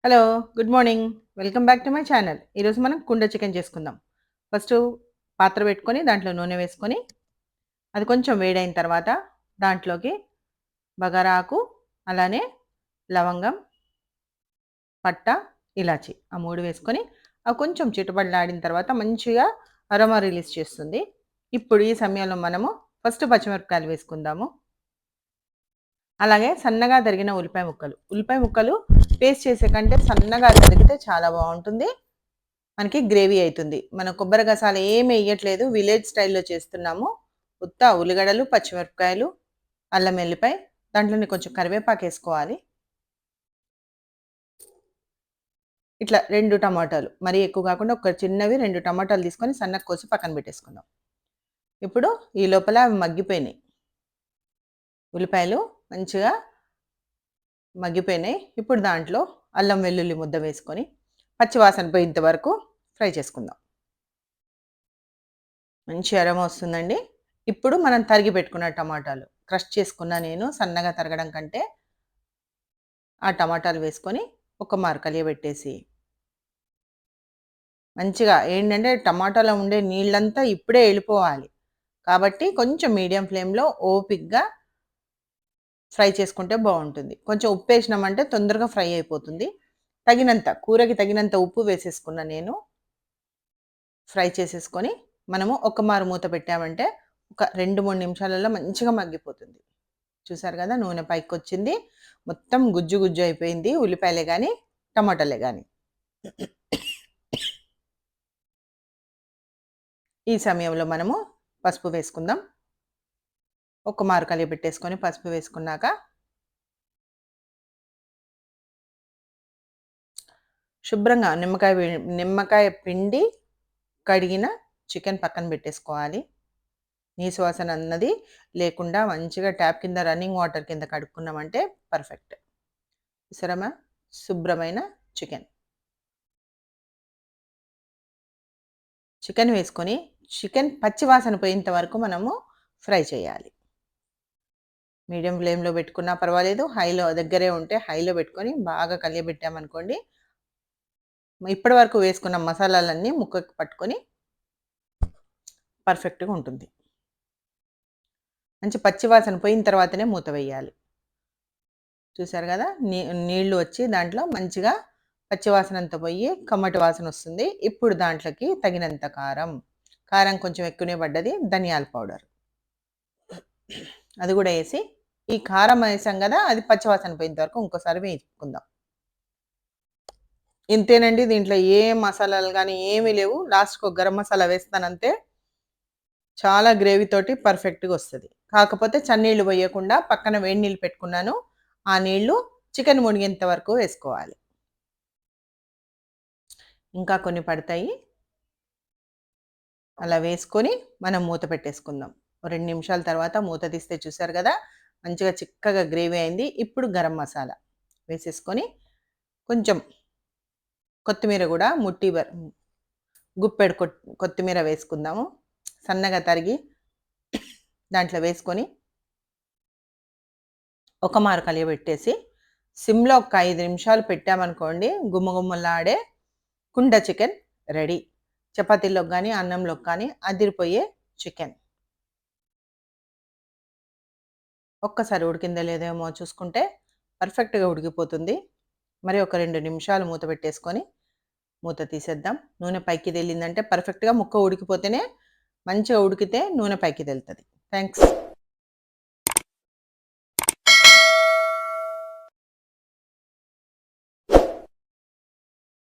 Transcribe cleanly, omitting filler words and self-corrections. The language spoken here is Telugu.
Hello. Good morning. Welcome back to my channel. ఈరోజు మనం కుండ చికెన్ చేసుకుందాం. ఫస్ట్ పాత్ర పెట్టుకొని దాంట్లో నూనె వేసుకొని అది కొంచెం వేడైన తర్వాత దాంట్లోకి బగారా ఆకు, అలానే లవంగం, పట్ట, ఇలాచి ఆ 3 వేసుకొని అవి కొంచెం చిటపటలాడిన తర్వాత మంచిగా అరోమా రిలీజ్ చేస్తుంది. ఇప్పుడు ఈ సమయంలో మనము ఫస్ట్ పచ్చిమిరపకాయలు వేసుకుందాము. అలాగే సన్నగా తరిగిన ఉల్లిపాయ ముక్కలు. ఉల్లిపాయ ముక్కలు పేస్ట్ చేసే కంటే సన్నగా తరిగితే చాలా బావుంటుంది. మనకి గ్రేవీ అయితుంది. మనం కొబ్బరి గసాలు ఏమి ఎయ్యట్లేదు. విలేజ్ స్టైల్‌లో చేస్తున్నాము. ఉత్త ఉల్లిగడ్డలు, పచ్చిమిరపకాయలు, అల్లం ఎల్లిపాయ, దాంట్లోనే కొంచెం కరివేపాకేసుకోవాలి. ఇట్లా 2 టమాటాలు, మరీ ఎక్కువ కాకుండా ఒక చిన్నవి 2 టమాటాలు తీసుకొని సన్నగా కోసి పక్కన పెట్టేసుకుందాం. ఇప్పుడు ఈ లోపల అవి మగ్గిపోయినాయి. ఉల్లిపాయలు మంచిగా మగ్గిపోయినాయి. ఇప్పుడు దాంట్లో అల్లం వెల్లుల్లి ముద్ద వేసుకొని పచ్చి వాసన పోయేంత వరకు ఫ్రై చేసుకుందాం. మంచి అరోమా వస్తుందండి. ఇప్పుడు మనం తరిగి పెట్టుకున్న టమాటాలు, క్రష్ చేసుకున్న నేను సన్నగా తరగడం కంటే ఆ టమాటాలు వేసుకొని ఒక మారు కలియబెట్టేసి మంచిగా ఏంటంటే టమాటాలో ఉండే నీళ్ళంతా ఇప్పుడే ఎళ్ళిపోవాలి. కాబట్టి కొంచెం మీడియం ఫ్లేమ్‌లో ఓపికగా ఫ్రై చేసుకుంటే బావుంటుంది. కొంచెం ఉప్పేసినామంటే తొందరగా ఫ్రై అయిపోతుంది. తగినంత కూరకి తగినంత ఉప్పు వేసేసుకున్నా నేను. ఫ్రై చేసేసుకొని మనము ఒక మారు మూత పెట్టామంటే ఒక 2, 3 నిమిషాలలో మంచిగా మగ్గిపోతుంది. చూసారు కదా! నూనె పైకొచ్చింది. మొత్తం గుజ్జు గుజ్జు అయిపోయింది. ఉల్లిపాయలే గాని, టమాటాలే గాని. ఈ సమయంలో మనము పసుపు వేసుకుందాం. ఒక మారు కలియబెట్టేసుకొని పసుపు వేసుకున్నాక శుభ్రంగా నిమ్మకాయ పిండి కడిగిన చికెన్ పక్కన పెట్టేసుకోవాలి. నీసు వాసన అన్నది లేకుండా మంచిగా ట్యాప్ కింద రన్నింగ్ వాటర్ కింద కడుక్కున్నామంటే పర్ఫెక్ట్. చూసారమ్మా? శుభ్రమైన చికెన్. చికెన్ వేసుకొని చికెన్ పచ్చి వాసన పోయేంత వరకు మనము ఫ్రై చేయాలి. మీడియం ఫ్లేమ్‌లో పెట్టుకున్నా పర్వాలేదు. హైలో దగ్గరే ఉంటే హైలో పెట్టుకొని బాగా కలియబెట్టామనుకోండి, ఇప్పటి వరకు వేసుకున్న మసాలాలన్నీ ముక్కకి పట్టుకొని పర్ఫెక్ట్‌గా ఉంటుంది. మంచి పచ్చి వాసన పోయిన తర్వాతనే మూత వేయాలి. చూసారు కదా! నీళ్లు వచ్చి దాంట్లో మంచిగా పచ్చి వాసన అంతా పోయి కమ్మటి వాసన వస్తుంది. ఇప్పుడు దాంట్లోకి తగినంత కారం. కారం కొంచెం ఎక్కువనే పడ్డది. ధనియాల పౌడర్. అది కూడా ఏసి ఈ కారం ఏసాం కదా! అది పచ్చి వాసన పోయేంత వరకు ఇంకోసారి వేయించుకుందాం. ఇంతేనండి. దీంట్లో ఏ మసాలాలు గాని ఏమీ లేవు. లాస్ట్‌కి ఒక గరం మసాలా వేస్తానంతే. చాలా గ్రేవీ తోటి పర్ఫెక్ట్‌గా వస్తది. కాకపోతే చన్నీళ్లు పోయకుండా పక్కన వేడి నీళ్ళు పెట్టుకున్నాను. ఆ నీళ్లు చికెన్ మునిగేంత వరకు వేసుకోవాలి. ఇంకా కొన్ని పడతాయి. అలా వేసుకొని మనం మూత పెట్టేసుకుందాం. ఓ 2 నిమిషాల తర్వాత మూత తీస్తే చూసారు కదా! మంచిగా చిక్కగా గ్రేవీ అయింది. ఇప్పుడు గరం మసాలా వేసేసుకొని కొంచెం కొత్తిమీర కూడా గుప్పెడు కొత్తిమీర వేసుకుందాము. సన్నగా తరిగి దాంట్లో వేసుకొని ఒక మారు కలియబెట్టేసి సిమ్‌లో ఒక 5 నిమిషాలు పెట్టామనుకోండి గుమగుమలాడే కుండ చికెన్ రెడీ. చపాతీలోకి గాని, అన్నంలోకి కానీ అదిరిపోయే చికెన్. ఒక్కసారి ఉడికిందో లేదేమో చూసుకుంటే పర్ఫెక్ట్‌గా ఉడికిపోతుంది. మరి ఒక 2 నిమిషాలు మూత పెట్టేసుకొని మూత తీసేద్దాం. నూనె పైకి తేలిందంటే పర్ఫెక్ట్‌గా ముక్క ఉడికిపోతేనే మంచిగా ఉడికితే నూనె పైకి తేలుతది. థాంక్స్.